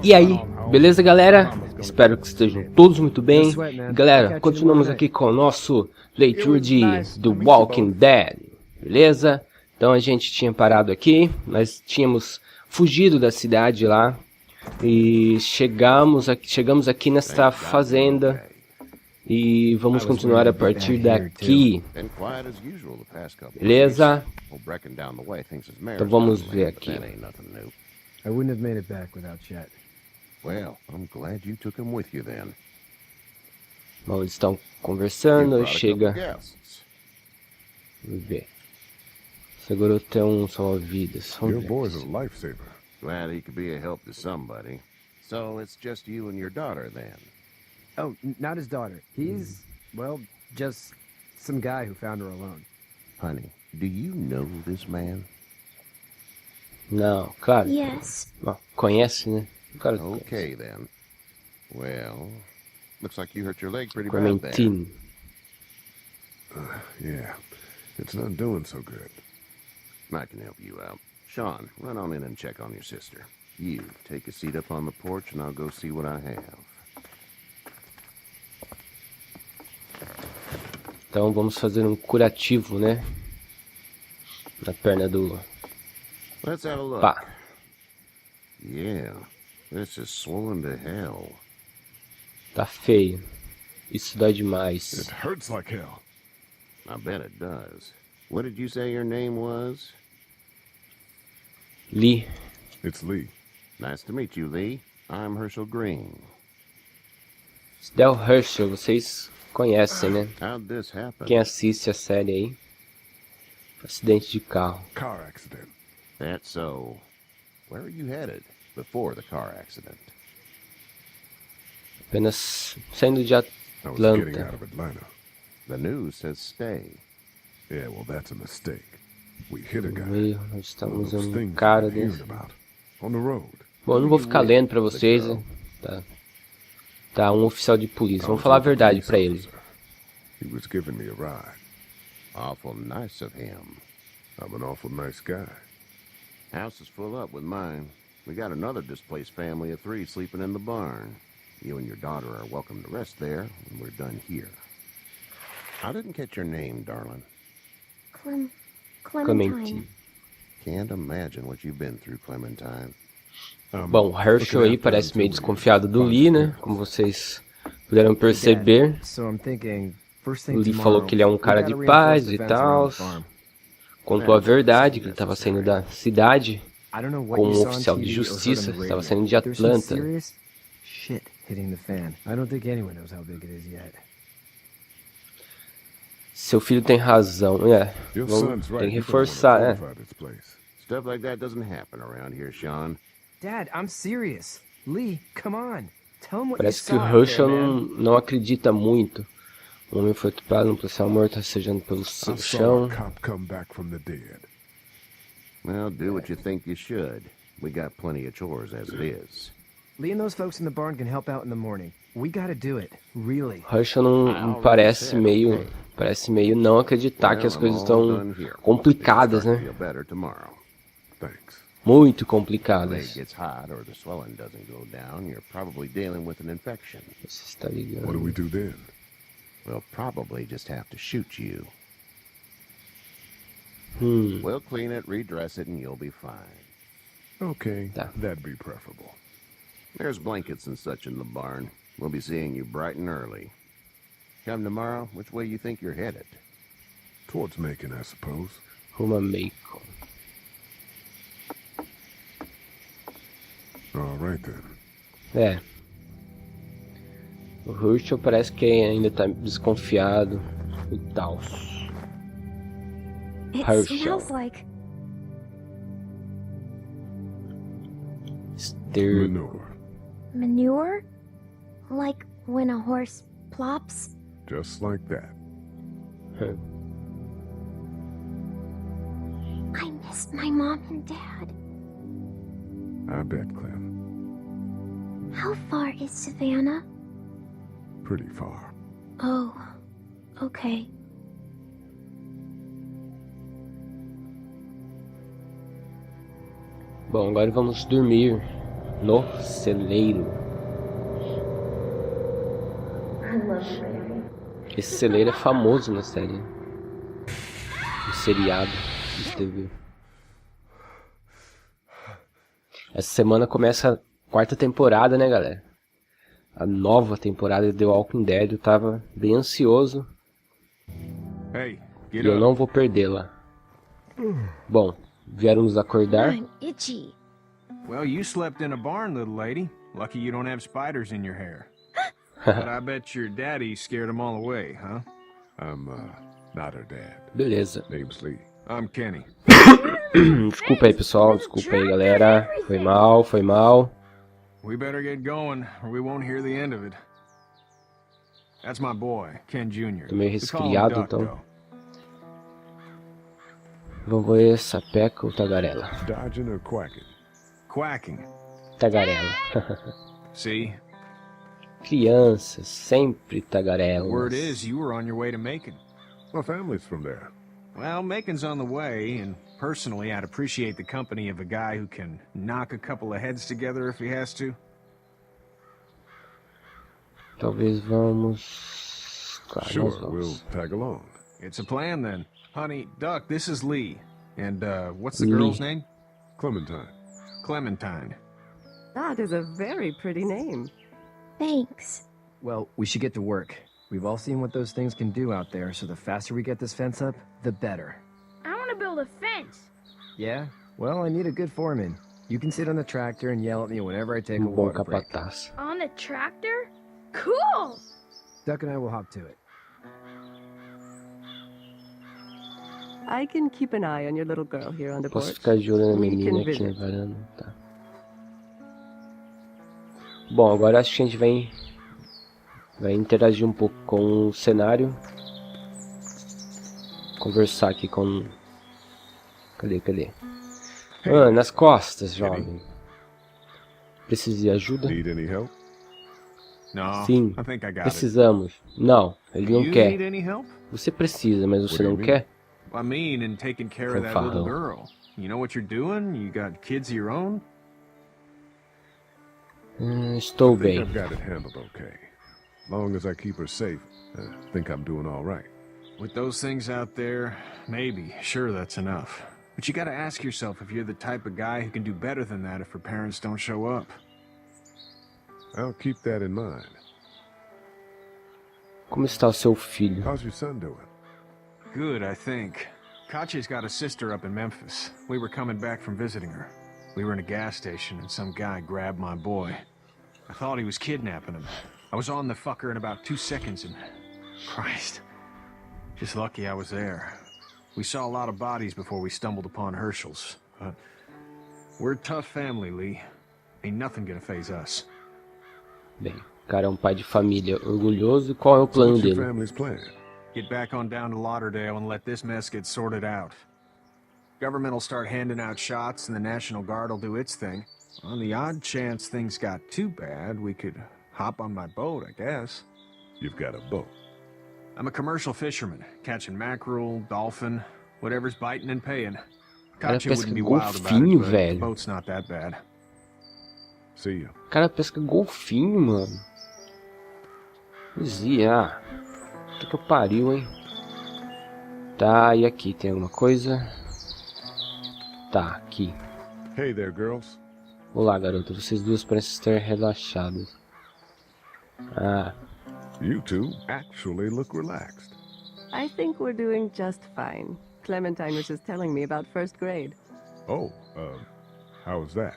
E aí, beleza, galera? Espero que estejam todos muito bem. Galera, continuamos aqui com o nosso leitura de The Walking Dead, beleza? Então a gente tinha parado aqui, nós tínhamos fugido da cidade lá e chegamos aqui nesta fazenda e vamos continuar a partir daqui, beleza? Então vamos ver aqui. I wouldn't have made it back without Chet. Well, I'm glad you took him with you then. Bom, eles estão conversando, You brought a chega. couple guests. Vamos ver. Segurou até um salva-vidas. Your Vamos ver. boy's a lifesaver. Glad he could be a help to somebody. So it's just you and your daughter then. Oh, not his daughter. He's, well, just some guy who found her alone. Honey, do you know this man? Não, claro. Yes. Bom, conhece, né? Claro que Okay then. Well, looks like you hurt your leg pretty bad there. Clementine. Yeah, it's not doing so good. I can help you out. Sean, run on in and check on your sister. You take a seat up on the porch and I'll go see what I have. Então vamos fazer um curativo, né? Na perna do Let's have a look. pá. Yeah, this is swollen to hell. Tá feio. Isso dói demais. It hurts like hell. I bet it does. What did you say your name was? Lee. It's Lee. Nice to meet you, Lee. I'm Herschel Green. Del Herschel, vocês conhecem, né? How'd this happen? Quem assiste a série aí. Acidente de carro. Car accident. That's so. Where are you headed before the car accident? Apenas saindo de I was getting Atlanta. out of Atlanta. The news says stay. Yeah, well, that's a mistake. We hit a No guy. meio, nós One estamos of those um things cara I'm hearing desse. about. On the road. Bom, eu não vou ficar lendo pra vocês, né? Tá um oficial de polícia. Vamos falar a verdade pra ele. He was giving me a ride. Awful nice of him. I'm an awful nice guy. House is full up with mine. We got another displaced family of 3 sleeping in the barn. You and your daughter are welcome to rest there when we're done here. I didn't catch your name, darling. Clementine. Can't imagine what you've been through, Clementine. Bom, o Herschel aí parece meio desconfiado do Lee, né? Como vocês puderam perceber. So I'm thinking, first O thing Lee tomorrow, falou que ele é um cara we de gotta paz reinforce e the fence around tal. the farm. Contou a verdade, que ele estava saindo da cidade I don't know what como you um saw on oficial de TV or heard on justiça. the Estava radio. saindo de There's some Atlanta. serious shit hitting the fan. I don't think anyone knows how big it is yet. Seu filho tem razão. Your Vamos, son's tem right. que You don't wanna reforçar, né? fortify this place. Stuff like that doesn't happen around here, Sean. Dad, I'm serious. Lee, come on. Tell him what Parece you que o saw Herschel there, não, man. não acredita muito. O homem foi atropelado, um policial morto, rastejando pelo I saw chão. a cop come back from the dead. Well, do what you think you should. We got plenty of chores as it is. Lee and those folks in the barn can help out in the morning. We gotta do it, really. Herschel não parece meio não acreditar que as coisas estão complicadas, né? Feel better tomorrow. Thanks. Muito Leg complicadas. gets hot or the swelling doesn't go down, you're probably dealing with an infection. Você está What do ligando. we do then? We'll probably just have to shoot you. Hum, We'll clean it, redress it, and you'll be fine. Okay, Yeah. that'd be preferable. There's blankets and such in the barn. We'll be seeing you bright and early. Come tomorrow, which way you think you're headed? Towards Macon, I suppose. Roma Macon. All right then. É. O Herschel parece que ainda tá desconfiado e tal. It Herschel. smells like Esterco. Manure. manure? Like when a horse plops? Just like that. I miss my mom and dad. I bet, Clem. How far is Savannah? Pretty far. Oh, okay. Bom, agora vamos dormir. No celeiro. Esse celeiro é famoso na série. No seriado de TV. Essa semana começa a 4ª temporada, né, galera? A nova temporada de The Walking Dead. Eu tava bem ansioso. Hey, E get eu up. não vou perdê-la. Bom, vieram nos acordar. I'm itchy. Well, you slept in a barn, little lady. Lucky you don't have spiders in your hair. But I bet your daddy scared them all away, huh? I'm, not her dad. Beleza. Name's Lee. I'm Kenny. Desculpa aí, pessoal. Desculpa aí, galera. Foi mal, foi mal. We better get going, or we won't hear the end of it. That's my boy, Ken Jr. Tô meio We call him resfriado, Duck, então. though. Vamos ver sapeca ou tagarela. Dodging or quacking? Quacking. Tagarela. See? Crianças, sempre Word tagarelas. is you were on your way to Macon. My family's from there. Well, Macon's on the way, and personally, I'd appreciate the company of a guy who can knock a couple of heads together if he has to. Talvez vamos... Claro, nós Sure, vamos. we'll tag along. It's a plan, then. Honey, Duck, this is Lee. And, what's the Lee. girl's name? Clementine. Clementine. That is a very pretty name. Thanks. Well, we should get to work. We've all seen what those things can do out there, so the faster we get this fence up, the better. I want to build a fence. Yeah? Well, I need a good foreman. You can sit on the tractor and yell at me whenever I take a Um bom water break. capataz. On the tractor? Cool! Duck and I will hop to it. I can keep an eye on your little girl here on the Posso porch. ficar de olho na We menina can aqui na visit. varanda. Tá. Bom, agora acho que a gente vai interagir um pouco com o cenário. Conversar aqui com... Cadê? Ah, nas costas, jovem. Precisa de ajuda? Need any help? No, Sim, I think I got it. precisamos. Não, ele não You quer. need any help? Você precisa, mas você What do não you mean? quer? I mean, in taking care of that Fanfarrão. little girl. You know what you're doing? You got kids of your own? Estou I think bem. I've got it handled okay. Long as I keep her safe, I think I'm doing all right. With those things out there, maybe. Sure, that's enough. But you gotta ask yourself if you're the type of guy who can do better than that if her parents don't show up. I'll keep that in mind. Como está o seu filho? How's your son doing? Good, I think. Katya's got a sister up in Memphis. We were coming back from visiting her. We were in a gas station and some guy grabbed my boy. I thought he was kidnapping him. I was on the fucker in about 2 seconds and... Christ. Just lucky I was there. We saw a lot of bodies before we stumbled upon Herschel's. But we're a tough family, Lee. Ain't nothing gonna faze us. Bem, o cara é um pai de família orgulhoso. E qual é o So plano what's your dele? family's plan? Get back on down to Lauderdale and let this mess get sorted out. Government will start handing out shots and the National Guard will do its thing. On the odd chance things got too bad, we could hop on my boat, I guess. You've got a boat. I'm a commercial fisherman, catching mackerel, dolphin, whatever's biting and paying. Katya pesca wouldn't be wild about golfinho, it, but the velho. boat's not that bad. See you. O cara pesca golfinho, mano. Poesia. Puta que pariu, hein? Tá, e aqui? Tem alguma coisa? Tá, aqui. Hey there, girls. Olá, garota. Vocês duas parecem estar relaxadas. Ah, You two actually look relaxed. I think we're doing just fine. Clementine was just telling me about first grade. Oh, how was that?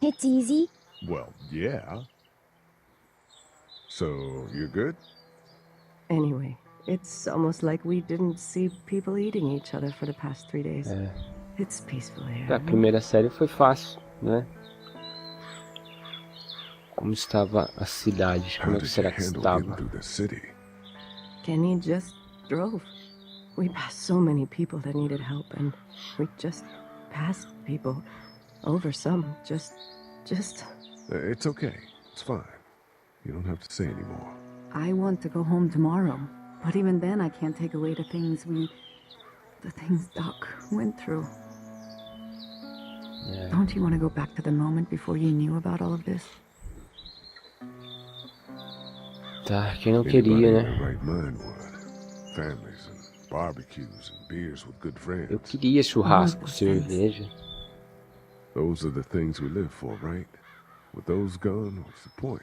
It's easy. Well, yeah. So, you're good? Anyway, it's almost like we didn't see people eating each other for the past 3 days. é. It's peaceful here. A primeira série foi fácil, né? Como estava a cidade? How Como é que did you será que handle getting estava? through the city? Kenny just drove. We passed so many people that needed help, and we just passed people. Over some, just... It's okay. It's fine. You don't have to say anymore. I want to go home tomorrow, but even then I can't take away the things Doc went through. Don't you want to go back to the moment before you knew about all of this? Tá, quem não Anybody queria, in né? their right mind would. Families and barbecues and beers with good Eu friends. queria churrasco, cerveja. Those are the things we live for, right? With those gone, what's the point?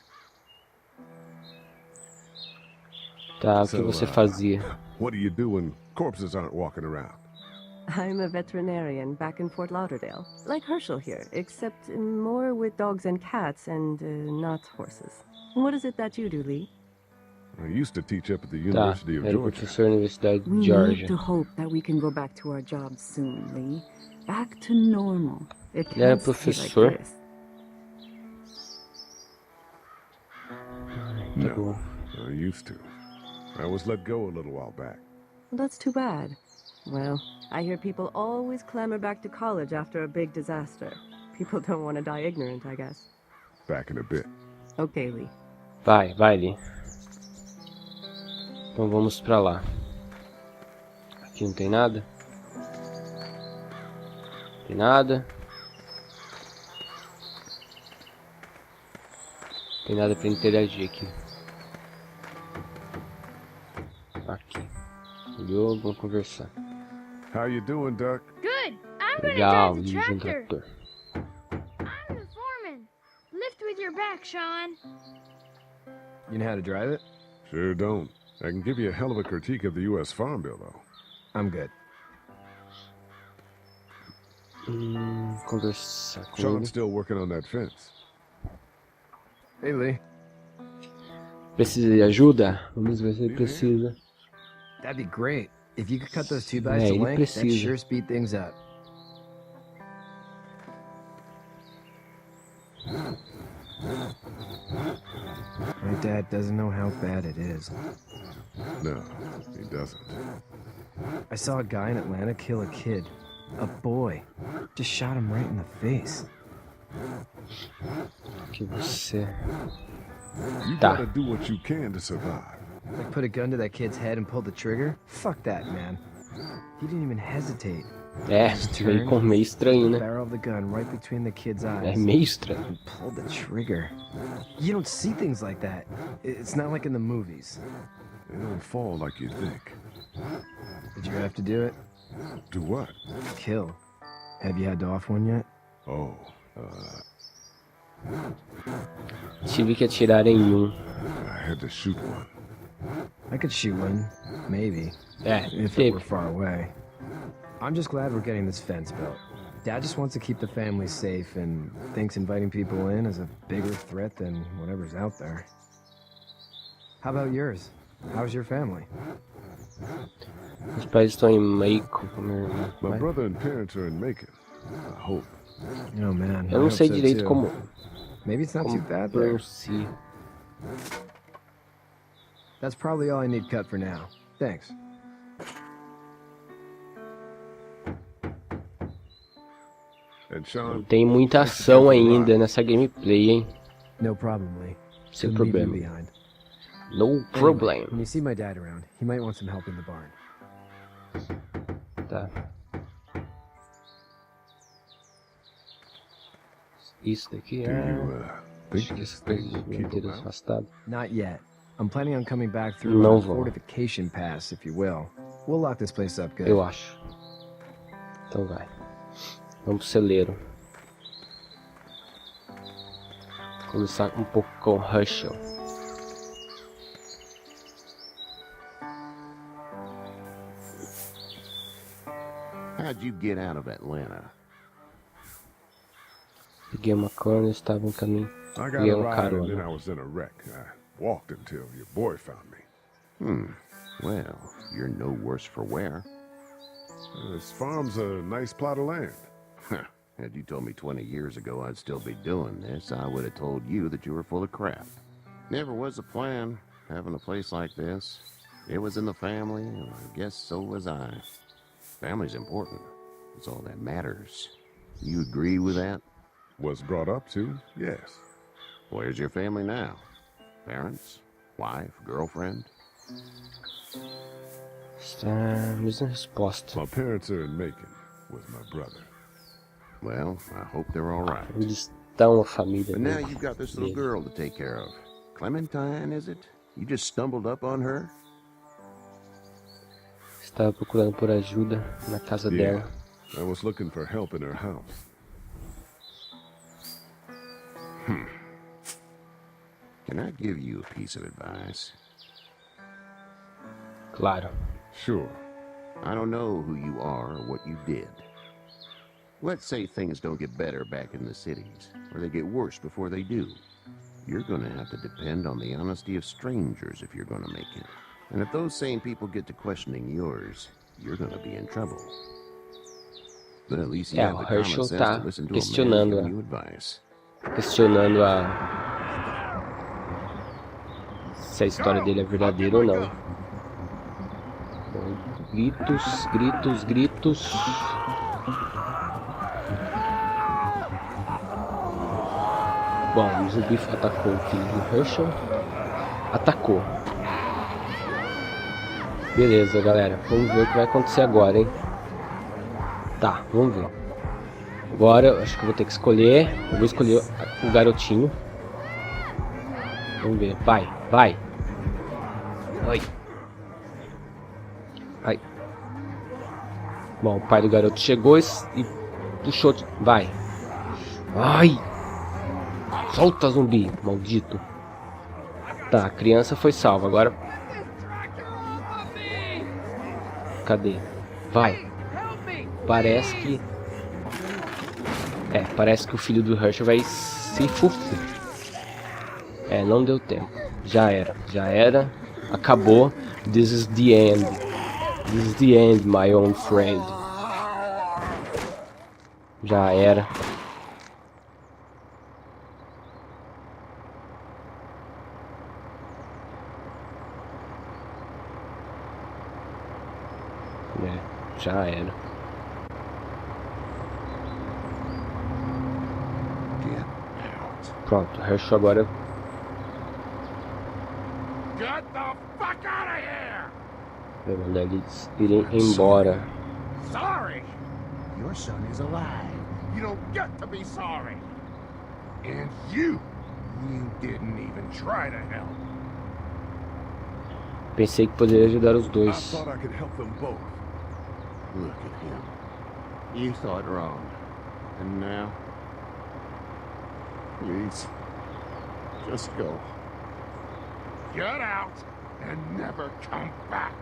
Tá, o que você fazia? What do you do when corpses aren't walking around? I'm a veterinarian back in Fort Lauderdale, like Herschel here, except more with dogs and cats and not horses. What is it that you do, Lee? I used to teach up at the Tá, University of era Georgia. professor da Universidade de We need Georgia. to hope that we can go back to our jobs soon, Lee. Back to normal. It Ele era can't stay professor. like this. Tá No, bom. I used to. I was let go a little while back. Well, that's too bad. Well, I hear people always clamor back to college after a big disaster. People don't want to die ignorant, I guess. Back in a bit. Okay, Lee. Vai, Lee. Então vamos pra lá. Aqui não tem nada. Tem nada. Tem nada pra interagir aqui. Aqui. Olhou, vamos conversar. How you doing, Duck? Good. I'm gonna Legal, drive the dirige um tractor. trator. I'm the foreman. Lift with your back, Sean. You know how to drive it? Sure don't. I can give you a hell of a critique of the U.S. Farm Bill, though. I'm good. Conversar com ele. Sean's still working on that fence. Hey, Lee. Precisa de ajuda? Vamos ver se ele precisa. That'd be great. If you could cut those 2x É, to ele length, that'd precisa. sure speed things up. My dad doesn't know how bad it is. No, he doesn't. I saw a guy in Atlanta kill a kid. A boy. Just shot him right in the face. Que você... You Tá. gotta do what you can to survive. Like put a gun to that kid's head and pull the trigger? Fuck that, man. He didn't even hesitate. É, meio estranho, né? Barrel of the gun right between the kid's É eyes. meio estranho. And pulled the trigger. You don't see things like that. It's not like in the movies. They don't fall like you think. Did you have to do it? Do what? Kill. Have you had to off one yet? Oh, Tive que atirar em um. I had to shoot one. I could shoot one. Maybe. É, If it were teve. far away. I'm just glad we're getting this fence built. Dad just wants to keep the family safe and thinks inviting people in is a bigger threat than whatever's out there. How about yours? How's your family? Os pais estão em Macon com meu irmão. My Vai. brother and parents are in Macon. I hope. Oh man. Eu I não hope sei so, direito too. como Maybe it's not too bad there. pronuncia. That's probably all I need cut for now. Thanks. And Sean, Tem muita ação ainda nessa gameplay, hein? No problem, Lee. Sem Couldn't leave you problema. behind. No Anyway, problem. when you see my dad around, he might want some help in the barn. Tá. Isso daqui do é... you think Acho que this essa thing coisa will de keep manter him out? afastado. Not yet. I'm planning on coming back through Não a vou. fortification pass, if you will. We'll lock this place up good. Eu acho. Então vai. Vamos pro celeiro. Começar um pouco com Herschel. How'd you get out of Atlanta? Peguei uma cana e estava em caminho. I got Peguei a uma ride and then I carona. was in a wreck. I walked until your boy found me. Well, you're no worse for wear. This farm's a nice plot of land. Had you told me 20 years ago I'd still be doing this, I would have told you that you were full of crap. Never was a plan, having a place like this. It was in the family, and I guess so was I. Family's important. It's all that matters. You agree with that? Was brought up to, yes. Where's your family now? Parents? Wife? Girlfriend? Está a mesma resposta. My parents are in Macon with my brother. Well, I hope they're all right. Eles estão a família. But now you've got this little girl to take care of. Clementine, is it? You just stumbled up on her? Estava procurando por ajuda na casa Yeah, dela. I was looking for help in her house. Can I give you a piece of advice? Claro. Sure. I don't know who you are or what you did. Let's say things don't get better back in the cities, or they get worse before they do. You're gonna have to depend on the honesty of strangers if you're gonna make it. And if those same people get to questioning yours, you're gonna be in trouble. But at least you have o the common Herschel sense tá to listen to a man questionando giving you advice. Questionando se a história dele é verdadeira ou não. Bom, gritos, gritos, gritos. Bom, o zumbi atacou o filho do Herschel. Atacou. Beleza, galera. Vamos ver o que vai acontecer agora, hein? Tá, vamos ver. Agora eu acho que eu vou ter que escolher. Eu vou escolher o garotinho. Vamos ver. Vai, vai. Oi. Vai. Bom, o pai do garoto chegou e puxou. Vai. Ai. Solta, zumbi, maldito. Tá, a criança foi salva. Agora. Cadê? Vai. Parece que... parece que o filho do Herschel vai se fufu. Não deu tempo. Já era. Acabou. This is the end. This is the end, my own friend. Já era. Já era. Pronto, Herschel agora. Vai mandar eles irem embora. Sorry. Your son is alive. You don't get to be sorry. And you didn't even try to help. Pensei que poderia ajudar os I dois. thought I could help them both. Look at him. You thought wrong. And now? Please. Just go. Get out and never come back.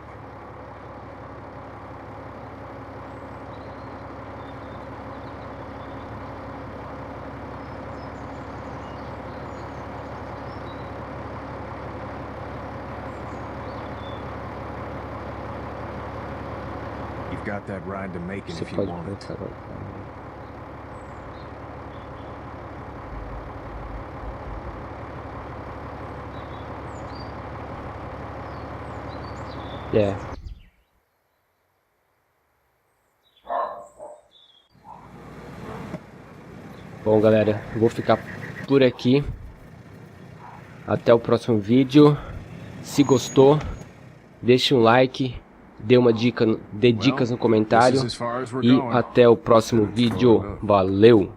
You've got that ride to make it Você if you pode want it. pensar. Bom, galera, eu vou ficar por aqui. Até o próximo vídeo. Se gostou, deixe um like, dê dicas no comentário. E até o próximo vídeo. Valeu!